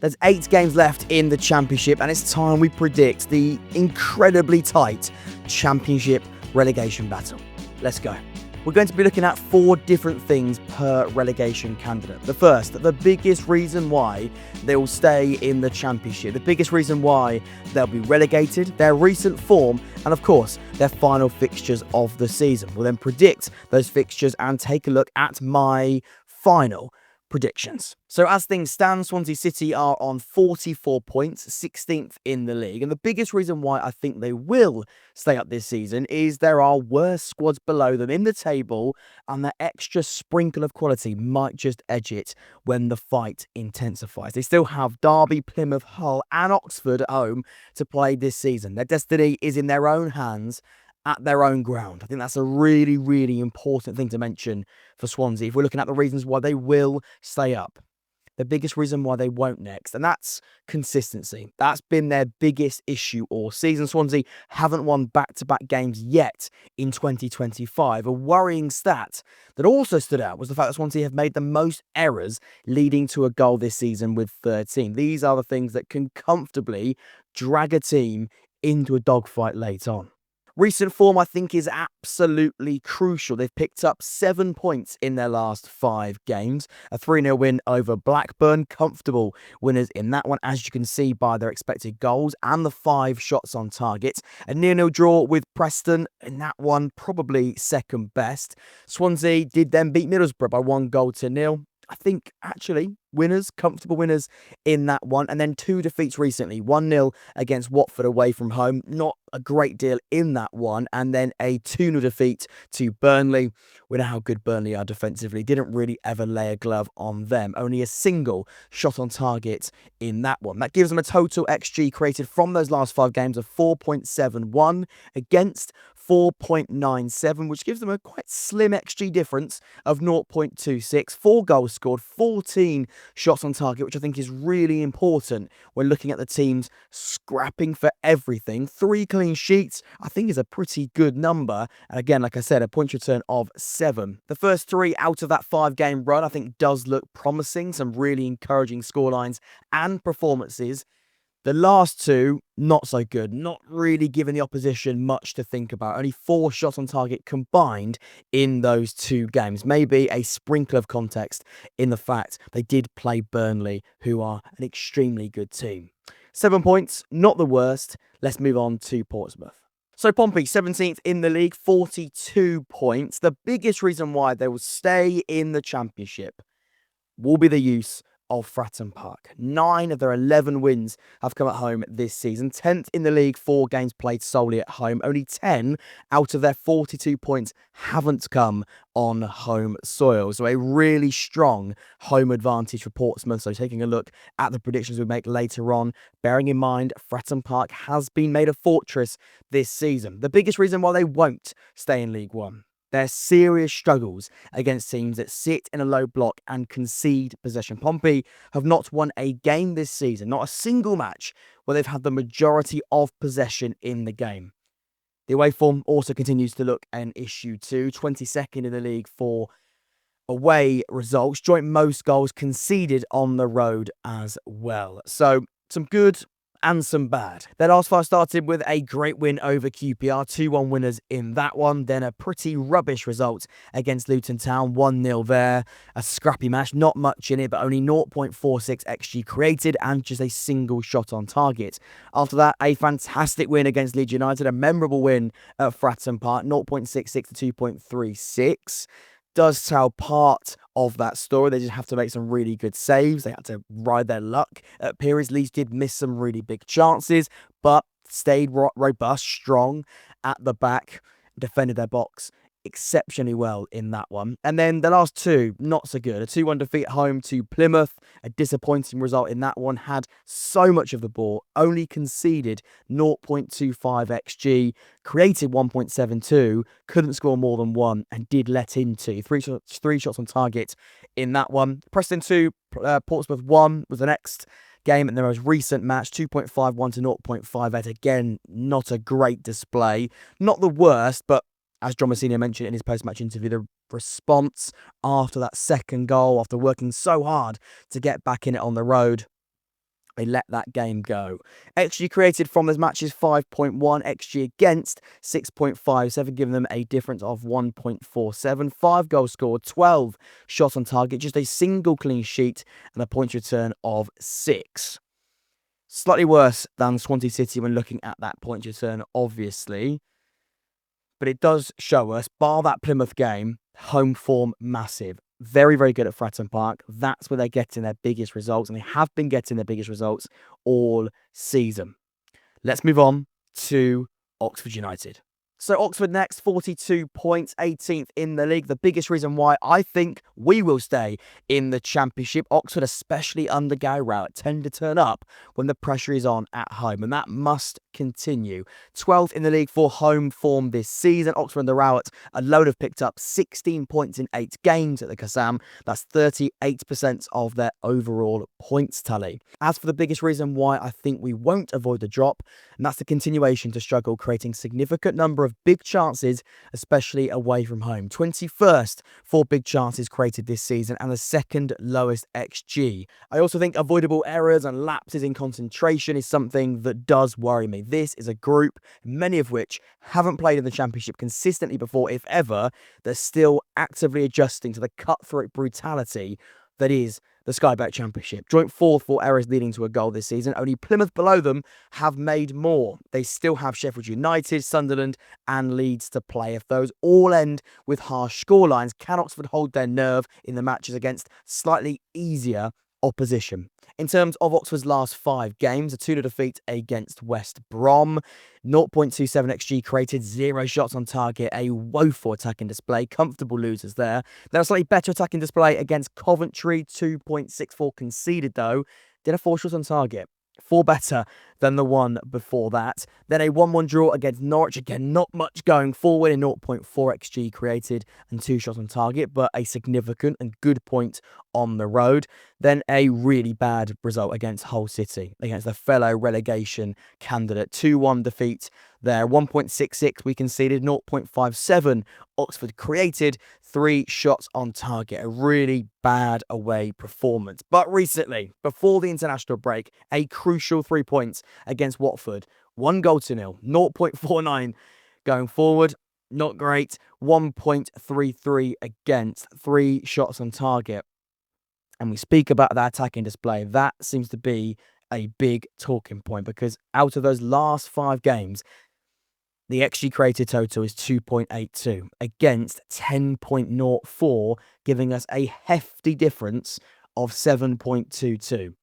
There's 8 games left in the Championship, and it's time we predict the incredibly tight Championship relegation battle. Let's go. We're going to be looking at 4 different things per relegation candidate. The first, the biggest reason why they will stay in the Championship, the biggest reason why they'll be relegated, their recent form, and of course, their final fixtures of the season. We'll then predict those fixtures and take a look at my final predictions. So as things stand, Swansea City are on 44 points, 16th in the league. And the biggest reason why I think they will stay up this season is there are worse squads below them in the table, and that extra sprinkle of quality might just edge it when the fight intensifies. They still have Derby, Plymouth, Hull and Oxford at home to play this season. Their destiny is in their own hands at their own ground. I think that's a really, really important thing to mention for Swansea if we're looking at the reasons why they will stay up. The biggest reason why they won't next, and that's consistency. That's been their biggest issue all season. Swansea haven't won back-to-back games yet in 2025. A worrying stat that also stood out was the fact that Swansea have made the most errors leading to a goal this season with 13. These are the things that can comfortably drag a team into a dogfight late on. Recent form, I think, is absolutely crucial. They've picked up 7 points in their last 5 games. A 3-0 win over Blackburn. Comfortable winners in that one, as you can see by their expected goals and the 5 shots on target. A 0-0 draw with Preston in that one, probably second best. Swansea did then beat Middlesbrough by 1-0. I think, actually, winners, comfortable winners in that one. And then 2 defeats recently. 1-0 against Watford away from home. Not a great deal in that one. And then a 2-0 defeat to Burnley. We know how good Burnley are defensively. Didn't really ever lay a glove on them. Only a single shot on target in that one. That gives them a total XG created from those last 5 games of 4.71 against 4.97, which gives them a quite slim XG difference of 0.26. 4 goals scored, 14 shots on target, which I think is really important when looking at the teams scrapping for everything. 3 clean sheets, I think, is a pretty good number. And again, like I said, a point return of 7. The first 3 out of that 5-game run, I think, does look promising. Some really encouraging scorelines and performances. The last 2, not so good. Not really giving the opposition much to think about. Only 4 shots on target combined in those 2 games. Maybe a sprinkle of context in the fact they did play Burnley, who are an extremely good team. 7 points, not the worst. Let's move on to Portsmouth. So Pompey, 17th in the league, 42 points. The biggest reason why they will stay in the Championship will be the use of Fratton Park. 9 of their 11 wins have come at home this season. 10th in the league, 4 games played solely at home. Only 10 out of their 42 points haven't come on home soil. So a really strong home advantage for Portsmouth. So taking a look at the predictions we make later on, bearing in mind Fratton Park has been made a fortress this season. The biggest reason why they won't stay in League One, their serious struggles against teams that sit in a low block and concede possession. Pompey have not won a game this season, not a single match where they've had the majority of possession in the game. The away form also continues to look an issue too. 22nd in the league for away results. Joint most goals conceded on the road as well. So some good and some bad. Their last 5 started with a great win over QPR, 2-1 winners in that one. Then a pretty rubbish result against Luton Town, 1-0 there. A scrappy match, not much in it, but only 0.46 XG created and just a single shot on target. After that, a fantastic win against Leeds United, a memorable win at Fratton Park, 0.66 to 2.36. Does tell part of that story. They just have to make some really good saves. They had to ride their luck. At periods, Leeds did miss some really big chances, but stayed robust, strong at the back, defended their box exceptionally well in that one. And then the last 2, not so good. A 2-1 defeat at home to Plymouth, a disappointing result in that one. Had so much of the ball, only conceded 0.25 XG, created 1.72, couldn't score more than 1, and did let into 3 shots on target in that one. Preston 2, Portsmouth 1 was the next game, and their most recent match, 2.51 to 0.58. Again, not a great display. Not the worst, but as John Messina mentioned in his post-match interview, the response after that second goal, after working so hard to get back in it on the road, They let that game go. XG created from those matches 5.1, XG against 6.57, giving them a difference of 1.47. 5 goals scored, 12 shots on target, just a single clean sheet, and a points return of 6. Slightly worse than Swansea City when looking at that points return, obviously. But it does show us, bar that Plymouth game, home form massive. Very, very good at Fratton Park. That's where they're getting their biggest results, and they have been getting their biggest results all season. Let's move on to Oxford United. So Oxford next, 42 points, 18th in the league. The biggest reason why I think we will stay in the Championship. Oxford, especially under Gary Rowett, tend to turn up when the pressure is on at home, and that must continue. 12th in the league for home form this season. Oxford under Rowett alone have picked up 16 points in 8 games at the Kassam. That's 38% of their overall points tally. As for the biggest reason why I think we won't avoid the drop, and that's the continuation to struggle, creating significant number of big chances, especially away from home. 21st for big chances created this season and the second lowest XG. I also think avoidable errors and lapses in concentration is something that does worry me. This is a group, many of which haven't played in the Championship consistently before, if ever. They're still actively adjusting to the cutthroat brutality that is the Sky Bet Championship. Joint 4th for errors leading to a goal this season. Only Plymouth below them have made more. They still have Sheffield United, Sunderland and Leeds to play. If those all end with harsh scorelines, can Oxford hold their nerve in the matches against slightly easier opposition? In terms of Oxford's last 5 games, a 2-0 defeat against West Brom, 0.27 XG created, 0 shots on target, a woeful attacking display, comfortable losers there. Then a slightly better attacking display against Coventry, 2.64 conceded though, did have 4 shots on target. 4 better than the one before that. Then a 1-1 draw against Norwich. Again, not much going forward in 0.4 XG created and 2 shots on target, but a significant and good point on the road. Then a really bad result against Hull City, against their fellow relegation candidate. 2-1 defeat there. 1.66 we conceded, 0.57 Oxford created, 3 shots on target. A really bad away performance. But recently, before the international break, a crucial 3 points against Watford. 1-0, 0.49 going forward. Not great. 1.33 against, 3 shots on target. And we speak about that attacking display. That seems to be a big talking point, because out of those last 5 games, the XG created total is 2.82 against 10.04, giving us a hefty difference of 7.22.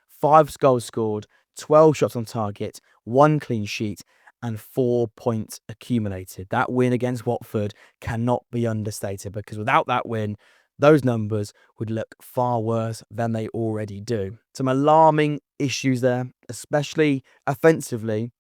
5 goals scored, 12 shots on target, 1 clean sheet, and 4 points accumulated. That win against Watford cannot be understated, because without that win, those numbers would look far worse than they already do. Some alarming issues there, especially offensively.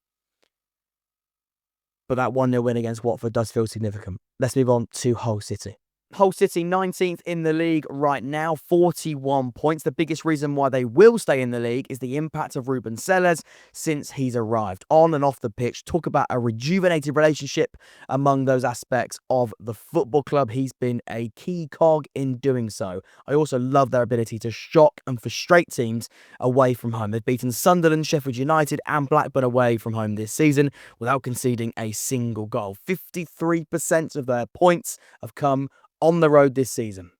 But that 1-0 win against Watford does feel significant. Let's move on to Hull City. Hull City 19th in the league right now, 41 points. The biggest reason why they will stay in the league is the impact of Ruben Selles since he's arrived. On and off the pitch, talk about a rejuvenated relationship among those aspects of the football club. He's been a key cog in doing so. I also love their ability to shock and frustrate teams away from home. They've beaten Sunderland, Sheffield United and Blackburn away from home this season without conceding a single goal. 53% of their points have come on the road this season.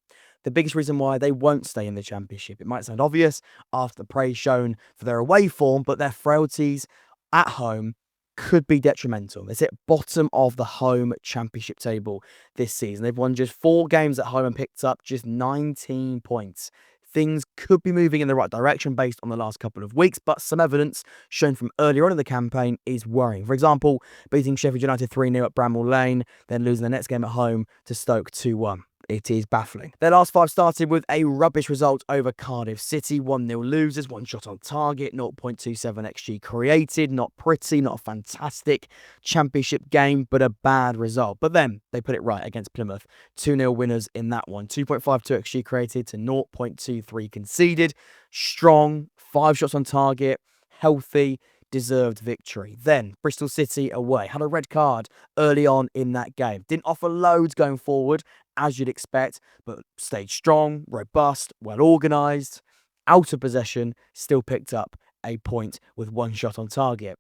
The biggest reason why they won't stay in the Championship. It might sound obvious after the praise shown for their away form, but their frailties at home could be detrimental. They sit bottom of the home Championship table this season. They've won just 4 games at home and picked up just 19 points. Things could be moving in the right direction based on the last couple of weeks, but some evidence shown from earlier on in the campaign is worrying. For example, beating Sheffield United 3-0 at Bramall Lane, then losing the next game at home to Stoke 2-1. It is baffling. Their last 5 started with a rubbish result over Cardiff City. 1-0 losers, 1 shot on target, 0.27 XG created. Not pretty, not a fantastic Championship game, but a bad result. But then they put it right against Plymouth. 2-0 winners in that one. 2.52 XG created to 0.23 conceded. Strong, 5 shots on target, healthy, deserved victory. Then Bristol City away. Had a red card early on in that game. Didn't offer loads going forward, as you'd expect, but stayed strong, robust, well organised, out of possession, still picked up a point with 1 shot on target.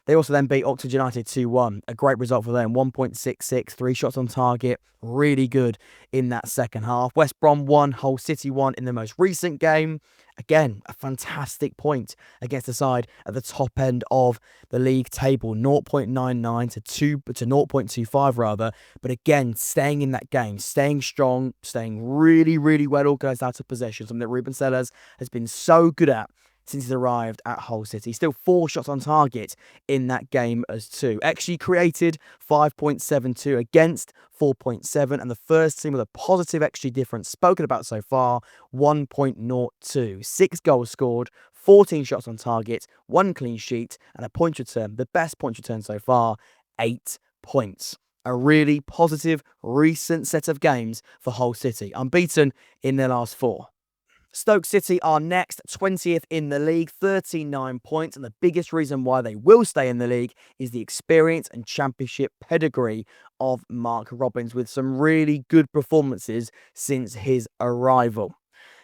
They also then beat Oxford United 2-1. A great result for them. 1.66, 3 shots on target. Really good in that second half. West Brom 1, Hull City 1 in the most recent game. Again, a fantastic point against the side at the top end of the league table. 0.99 to 0.25 rather. But again, staying in that game, staying strong, staying really, really well organised out of possession. Something that Ruben Sellers has been so good at since he's arrived at Hull City. Still 4 shots on target in that game as two. XG created 5.72 against 4.7, and the first team with a positive XG difference spoken about so far, 1.02. 6 goals scored, 14 shots on target, 1 clean sheet, and a point return. The best point return so far, 8 points. A really positive recent set of games for Hull City, unbeaten in their last 4. Stoke City are next, 20th in the league, 39 points, and the biggest reason why they will stay in the league is the experience and championship pedigree of Mark Robins, with some really good performances since his arrival.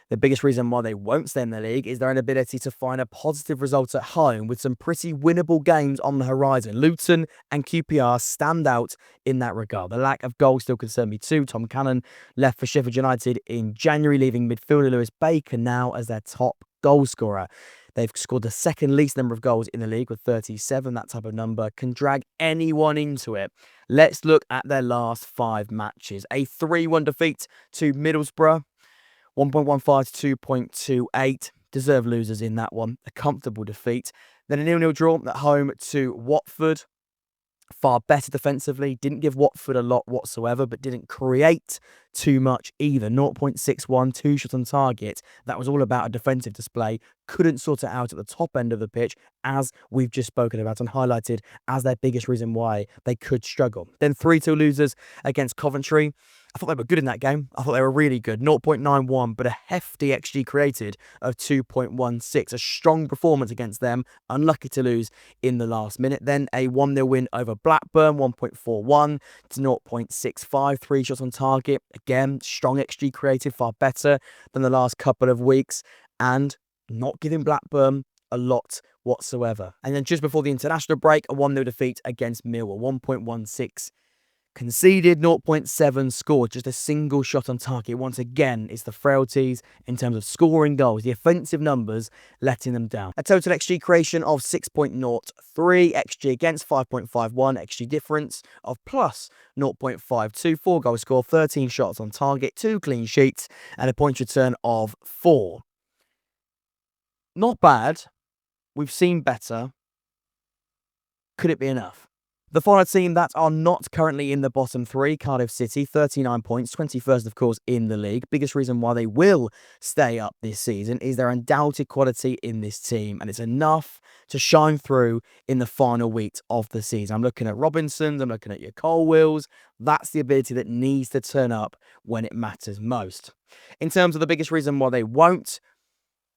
The biggest reason why they won't stay in the league is their inability to find a positive result at home, with some pretty winnable games on the horizon. Luton and QPR stand out in that regard. The lack of goals still concern me too. Tom Cannon left for Sheffield United in January, leaving midfielder Lewis Baker now as their top goal scorer. They've scored the second least number of goals in the league with 37. That type of number can drag anyone into it. Let's look at their last 5 matches. A 3-1 defeat to Middlesbrough. 1.15 to 2.28. Deserved losers in that one. A comfortable defeat. Then a 0-0 draw at home to Watford. Far better defensively. Didn't give Watford a lot whatsoever, but didn't create too much either. 0.61, 2 shots on target. That was all about a defensive display. Couldn't sort it out at the top end of the pitch, as we've just spoken about and highlighted as their biggest reason why they could struggle. Then 3-2 losers against Coventry. I thought they were good in that game. I thought they were really good. 0.91, but a hefty XG created of 2.16. A strong performance against them. Unlucky to lose in the last minute. Then a 1-0 win over Blackburn, 1.41 to 0.65. 3 shots on target. Again, strong XG created, far better than the last couple of weeks. And not giving Blackburn a lot whatsoever. And then just before the international break, a 1-0 defeat against Millwall, 1.16. Conceded, 0.7 scored, just a single shot on target. Once again, it's the frailties in terms of scoring goals, the offensive numbers letting them down. A total XG creation of 6.03, XG against 5.51, XG difference of plus 0.52, 4 goals scored, 13 shots on target, 2 clean sheets, and a point return of 4. Not bad. We've seen better. Could it be enough? The final team that are not currently in the bottom 3, Cardiff City, 39 points, 21st, of course, in the league. Biggest reason why they will stay up this season is their undoubted quality in this team, and it's enough to shine through in the final week of the season. I'm looking at Robinsons, I'm looking at your Colwills. That's the ability that needs to turn up when it matters most. In terms of the biggest reason why they won't,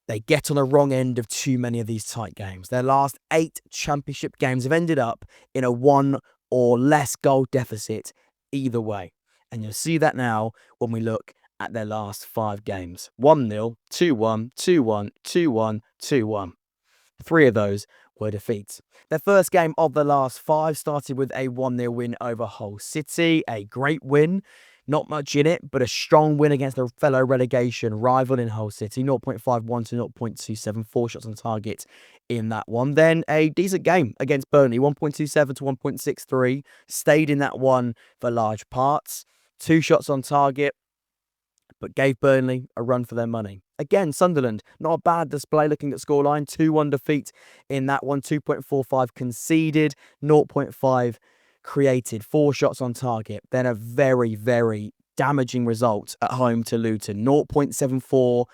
they get on the wrong end of too many of these tight games. Their last 8 championship games have ended up in a 1 or less goal deficit either way. And you'll see that now when we look at their last 5 games. 1-0, 2-1, 2-1, 2-1, 2-1. 3 of those were defeats. Their first game of the last 5 started with a 1-0 win over Hull City. A great win. Not much in it, but a strong win against a fellow relegation rival in Hull City. 0.51 to 0.27, 4 shots on target in that one. Then a decent game against Burnley, 1.27 to 1.63. Stayed in that one for large parts. 2 shots on target, but gave Burnley a run for their money. Again, Sunderland, not a bad display looking at scoreline. 2-1 defeat in that one. 2.45 conceded, 0.5 created, 4 shots on target. Then a very, very damaging result at home to Luton. 0.74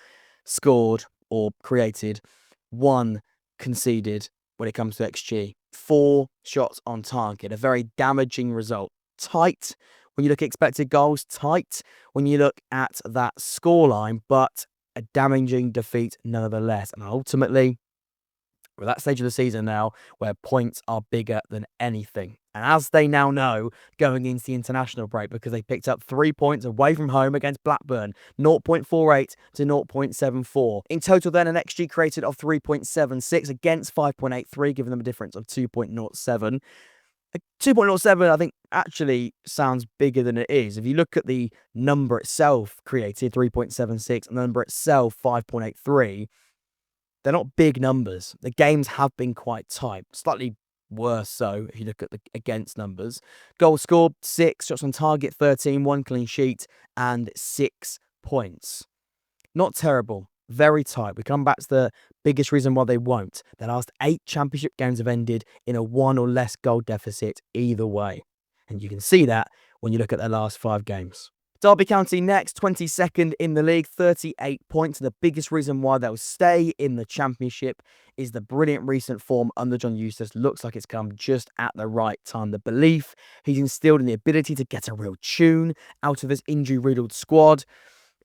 scored or created, 1 conceded when it comes to XG. 4 shots on target. A very damaging result. Tight when you look at expected goals. Tight when you look at that scoreline, but a damaging defeat nonetheless. And ultimately, we're at that stage of the season now where points are bigger than anything. And as they now know, going into the international break, because they picked up 3 points away from home against Blackburn, 0.48 to 0.74. In total, then, an XG created of 3.76 against 5.83, giving them a difference of 2.07. 2.07, I think, actually sounds bigger than it is. If you look at the number itself created, 3.76, and the number itself, 5.83, they're not big numbers. The games have been quite tight, slightly worse so if you look at the against numbers. Goals scored, 6, shots on target, 13, 1 clean sheet, and 6 points. Not terrible. Very tight. We come back to the biggest reason why they won't. Their last 8 championship games have ended in a 1 or less goal deficit either way. And you can see that when you look at their last 5 games. Derby County next, 22nd in the league, 38 points. And the biggest reason why they'll stay in the championship is the brilliant recent form under John Eustace. Looks like it's come just at the right time. The belief he's instilled in the ability to get a real tune out of his injury-riddled squad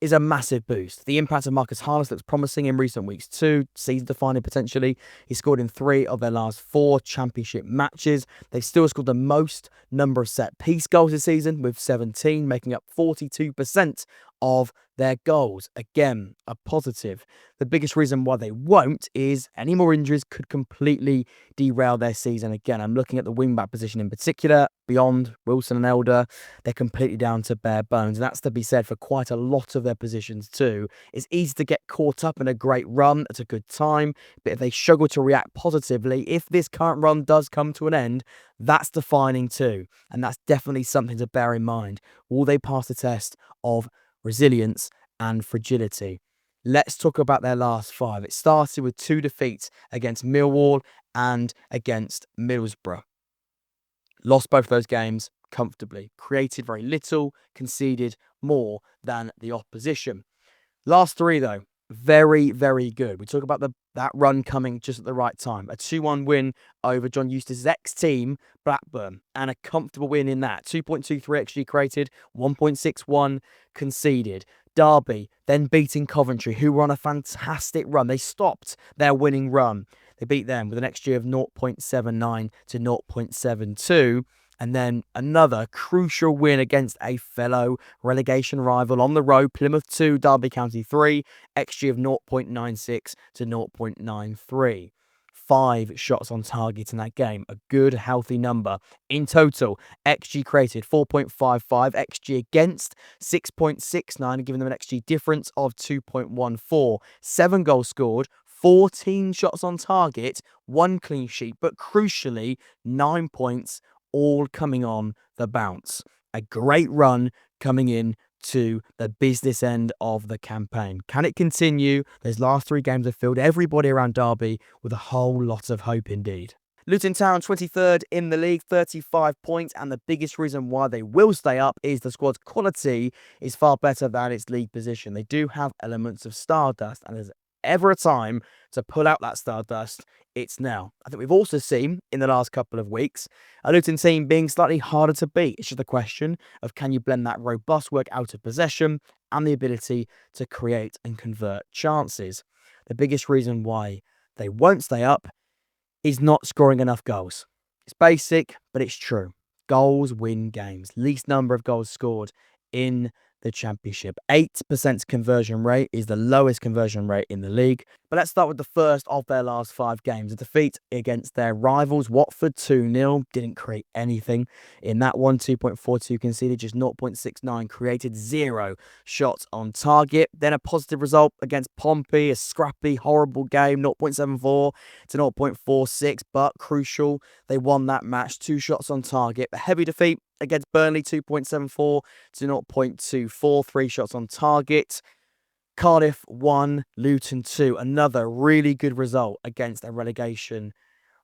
is a massive boost. The impact of Marcus Harness looks promising in recent weeks too, season-defining potentially. He scored in 3 of their last 4 championship matches. They've still scored the most number of set-piece goals this season, with 17, making up 42% of their goals. Again, a positive. The biggest reason why they won't is any more injuries could completely derail their season. Again, I'm looking at the wing-back position in particular. Beyond Wilson and Elder, they're completely down to bare bones. And that's to be said for quite a lot of their positions too. It's easy to get caught up in a great run at a good time, but if they struggle to react positively, if this current run does come to an end, that's defining too. And that's definitely something to bear in mind. Will they pass the test of resilience and fragility? Let's talk about their last 5. It started with 2 defeats against Millwall and against Middlesbrough. Lost both of those games comfortably. Created very little, conceded more than the opposition. Last 3, though, very, very good. We talk about that run coming just at the right time. A 2-1 win over John Eustace's ex-team, Blackburn, and a comfortable win in that. 2.23 XG created, 1.61 conceded. Derby then beating Coventry, who were on a fantastic run. They stopped their winning run. They beat them with an XG of 0.79 to 0.72. And then another crucial win against a fellow relegation rival on the road, Plymouth 2, Derby County 3, XG of 0.96 to 0.93. 5 shots on target in that game, a good, healthy number. In total, XG created 4.55, XG against 6.69, giving them an XG difference of 2.14. 7 goals scored, 14 shots on target, 1 clean sheet, but crucially, 9 points, all coming on the bounce. A great run coming in to the business end of the campaign. Can it continue? Those last 3 games have filled everybody around Derby with a whole lot of hope indeed. Luton Town, 23rd in the league, 35 points, and the biggest reason why they will stay up is the squad's quality is far better than its league position. They do have elements of stardust, and there's ever a time to pull out that stardust, it's now. I think we've also seen in the last couple of weeks a Luton team being slightly harder to beat. It's just a question of can you blend that robust work out of possession and the ability to create and convert chances. The biggest reason why they won't stay up is not scoring enough goals. It's basic, but it's true. Goals win games. Least number of goals scored in the championship. 8% conversion rate is the lowest conversion rate in the league. But let's start with the first of their last 5 games. A defeat against their rivals, Watford 2-0. Didn't create anything in that one. 2.42 conceded, just 0.69 created, 0 shots on target. Then a positive result against Pompey, a scrappy, horrible game, 0.74 to 0.46, but crucial. They won that match, 2 shots on target. A heavy defeat against Burnley, 2.74 to 0.24, 3 shots on target. Cardiff 1, Luton 2. Another really good result against a relegation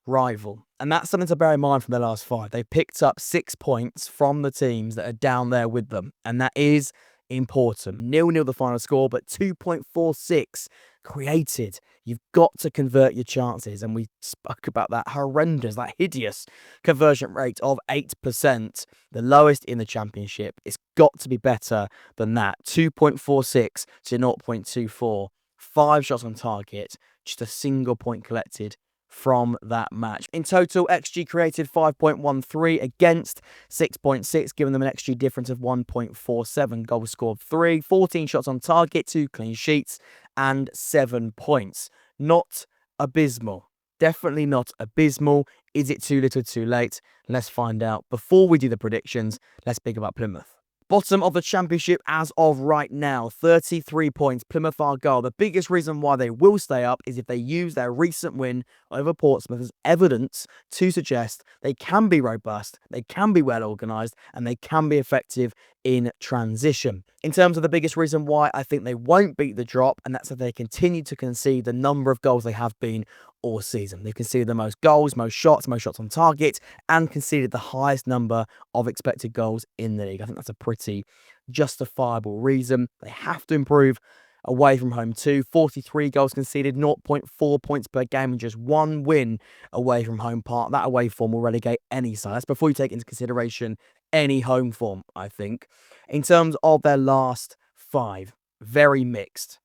rival. And that's something to bear in mind from their last 5. They picked up 6 points from the teams that are down there with them. And that is important. 0-0 the final score, but 2.46 created. You've got to convert your chances. And we spoke about that horrendous, that hideous conversion rate of 8%, the lowest in the championship. It's got to be better than that. 2.46 to 0.24. 5 shots on target, just a single point collected from that match. In total, XG created 5.13 against 6.6, giving them an XG difference of 1.47. Goals scored 3, 14 shots on target, 2 clean sheets, and 7 points. Not abysmal. Definitely not abysmal. Is it too little too late? Let's find out. Before we do the predictions, let's speak about Plymouth. Bottom of the Championship as of right now, 33 points, Plymouth Argyle. The biggest reason why they will stay up is if they use their recent win over Portsmouth as evidence to suggest they can be robust, they can be well organised, and they can be effective in transition. In terms of the biggest reason why I think they won't beat the drop, and that's if they continue to concede the number of goals they have been all season. They've conceded the most goals, most shots on target, and conceded the highest number of expected goals in the league. I think that's a pretty justifiable reason. They have to improve away from home too. 43 goals conceded, 0.4 points per game, and just 1 win away from home. That away form will relegate any side. That's before you take into consideration any home form, I think. In terms of their last 5, very mixed.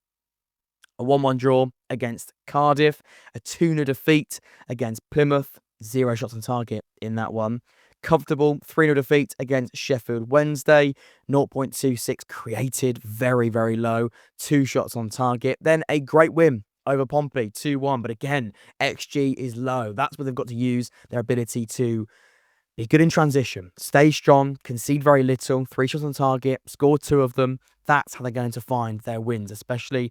A 1-1 draw against Cardiff, a 2-0 defeat against Plymouth, 0 shots on target in that one. Comfortable 3-0 defeat against Sheffield Wednesday, 0.26 created, very, very low, 2 shots on target. Then a great win over Pompey, 2-1, but again, XG is low. That's where they've got to use their ability to be good in transition, stay strong, concede very little, 3 shots on target, score 2 of them. That's how they're going to find their wins, especially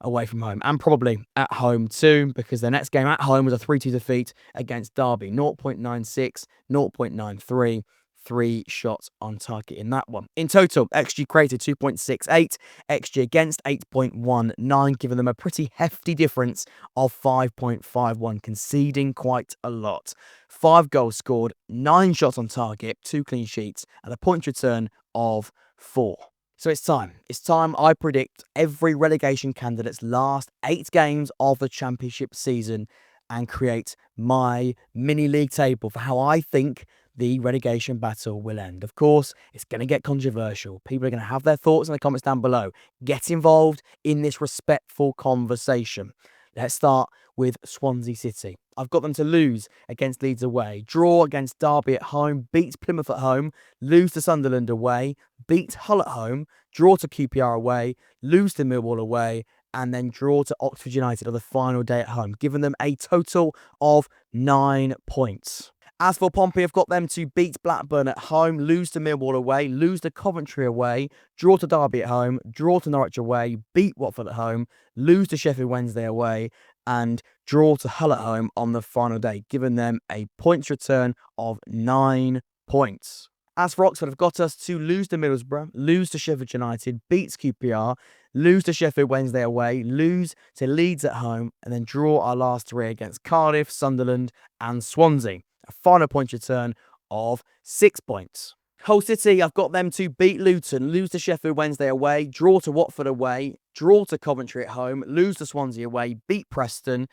away from home, and probably at home too, because their next game at home was a 3-2 defeat against Derby, 0.96, 0.93, 3 shots on target in that one. In total, XG created 2.68, XG against 8.19, giving them a pretty hefty difference of 5.51, conceding quite a lot. 5 goals scored, 9 shots on target, 2 clean sheets, and a points return of 4. So it's time. It's time I predict every relegation candidate's last 8 games of the Championship season and create my mini league table for how I think the relegation battle will end. Of course, it's going to get controversial. People are going to have their thoughts in the comments down below. Get involved in this respectful conversation. Let's start with Swansea City. I've got them to lose against Leeds away, draw against Derby at home, beat Plymouth at home, lose to Sunderland away, beat Hull at home, draw to QPR away, lose to Millwall away, and then draw to Oxford United on the final day at home, giving them a total of 9 points. As for Pompey, I've got them to beat Blackburn at home, lose to Millwall away, lose to Coventry away, draw to Derby at home, draw to Norwich away, beat Watford at home, lose to Sheffield Wednesday away, and draw to Hull at home on the final day, giving them a points return of 9 points. As for Oxford, I've got us to lose to Middlesbrough, lose to Sheffield United, beat QPR, lose to Sheffield Wednesday away, lose to Leeds at home, and then draw our last 3 against Cardiff, Sunderland, and Swansea. A final point return of 6 points. Hull City, I've got them to beat Luton, lose to Sheffield Wednesday away, draw to Watford away, draw to Coventry at home, lose to Swansea away, beat Preston,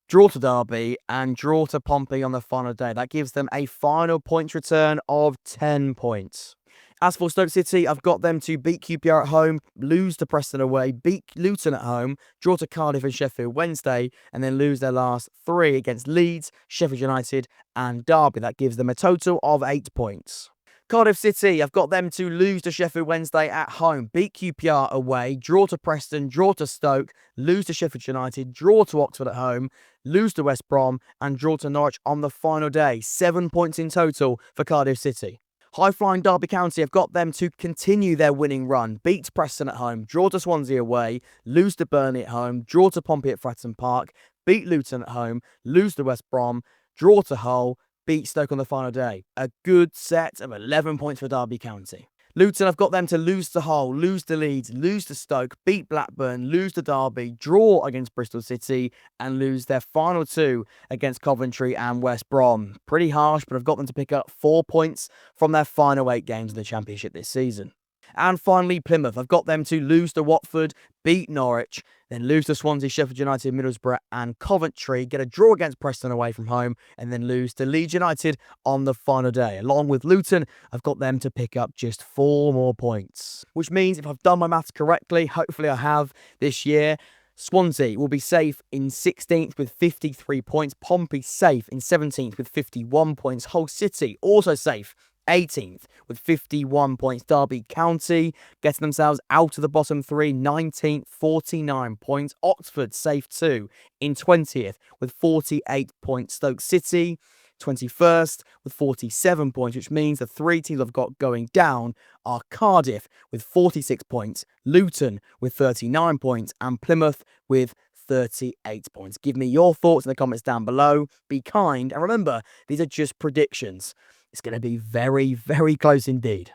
draw to Derby, and draw to Pompey on the final day. That gives them a final points return of 10 points. As for Stoke City, I've got them to beat QPR at home, lose to Preston away, beat Luton at home, draw to Cardiff and Sheffield Wednesday, and then lose their last 3 against Leeds, Sheffield United, and Derby. That gives them a total of 8 points. Cardiff City, I've got them to lose to Sheffield Wednesday at home, beat QPR away, draw to Preston, draw to Stoke, lose to Sheffield United, draw to Oxford at home, lose to West Brom, and draw to Norwich on the final day. 7 points in total for Cardiff City. High-flying Derby County have got them to continue their winning run, beat Preston at home, draw to Swansea away, lose to Burnley at home, draw to Pompey at Fratton Park, beat Luton at home, lose to West Brom, draw to Hull, beat Stoke on the final day. A good set of 11 points for Derby County. Luton, I've got them to lose to Hull, lose to Leeds, lose to Stoke, beat Blackburn, lose to Derby, draw against Bristol City, and lose their final 2 against Coventry and West Brom. Pretty harsh, but I've got them to pick up 4 points from their final 8 games of the Championship this season. And finally, Plymouth. I've got them to lose to Watford, beat Norwich, then lose to Swansea, Sheffield United, Middlesbrough, and Coventry, get a draw against Preston away from home, and then lose to Leeds United on the final day. Along with Luton, I've got them to pick up just 4 more points. Which means if I've done my maths correctly, hopefully I have this year, Swansea will be safe in 16th with 53 points. Pompey safe in 17th with 51 points. Hull City also safe 18th with 51 points. Derby County getting themselves out of the bottom three, 19th, 49 points. Oxford safe too in 20th with 48 points. Stoke City 21st with 47 points, which means the three teams I've got going down are Cardiff with 46 points, Luton with 39 points, and Plymouth with 38 points. Give me your thoughts in the comments down below. Be kind, and remember, these are just predictions. It's going to be very, very close indeed.